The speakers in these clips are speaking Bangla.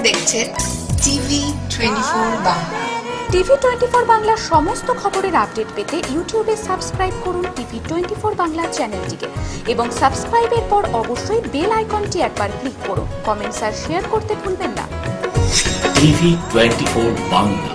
দেখছেন টিভি 24 বাংলা। টিভি 24 বাংলার সমস্ত খবরের আপডেট পেতে ইউটিউবে সাবস্ক্রাইব করুন টিভি 24 বাংলা চ্যানেলটিকে এবং সাবস্ক্রাইবের পর অবশ্যই বেল আইকনটি একবার ক্লিক করুন। কমেন্টস আর শেয়ার করতে ভুলবেন না। টিভি 24 বাংলা।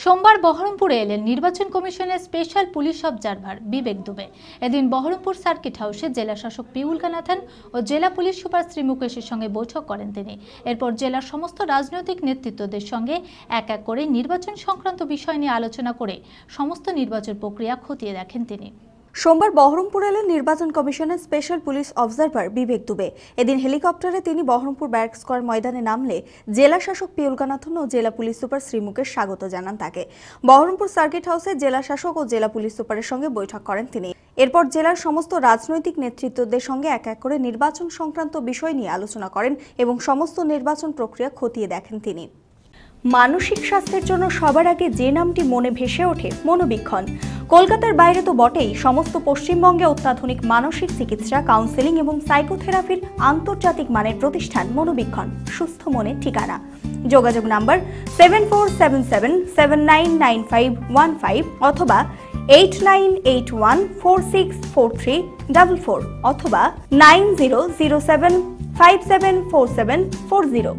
সোমবার বহরমপুরে এলেন নির্বাচন কমিশনের স্পেশাল পুলিশ অবজারভার বিবেক দুবে। এদিন বহরমপুর সার্কিট হাউসে জেলা শাসক পিউল কানাথন ও জেলা পুলিশ সুপার শ্রী মুকেশের সঙ্গে বৈঠক করেন তিনি। এরপর জেলার সমস্ত রাজনৈতিক নেতৃত্বদের সঙ্গে এক এক করে নির্বাচন সংক্রান্ত বিষয় নিয়ে আলোচনা করে সমস্ত নির্বাচন প্রক্রিয়া খতিয়ে দেখেন তিনি। সোমবার বহরমপুর এলেন নির্বাচন কমিশনের স্পেশাল পুলিশ অবজারভার বিবেক দুবে। এদিন হেলিকপ্টারে তিনি বহরমপুর ব্যারাক স্কয়ার ময়দানে নামলে জেলা শাসক পিউল কানাথন ও জেলা পুলিশ সুপার শ্রী মুকেশ স্বাগত জানান তাকে। বহরমপুর সার্কিট হাউসে জেলা শাসক ও জেলা পুলিশ সুপারের সঙ্গে বৈঠক করেন তিনি। এরপর জেলার সমস্ত রাজনৈতিক নেতৃত্বদের সঙ্গে এক এক করে নির্বাচন সংক্রান্ত বিষয় নিয়ে আলোচনা করেন এবং সমস্ত নির্বাচন প্রক্রিয়া খতিয়ে দেখেন তিনি। মানসিক স্বাস্থ্যের জন্য সবার আগে যে নামটি মনে ভেসে ওঠে মনোবীক্ষণ। কলকাতার বাইরে তো বটেই, সমস্ত পশ্চিমবঙ্গে অত্যাধুনিক মানসিক চিকিৎসা, কাউন্সেলিং এবং সাইকোথেরাপির আন্তর্জাতিক মানের প্রতিষ্ঠান মনোবীক্ষণ, সুস্থ মনের ঠিকানা। যোগাযোগ নাম্বার 7477799515 অথবা 8981464344 অথবা 9007574740।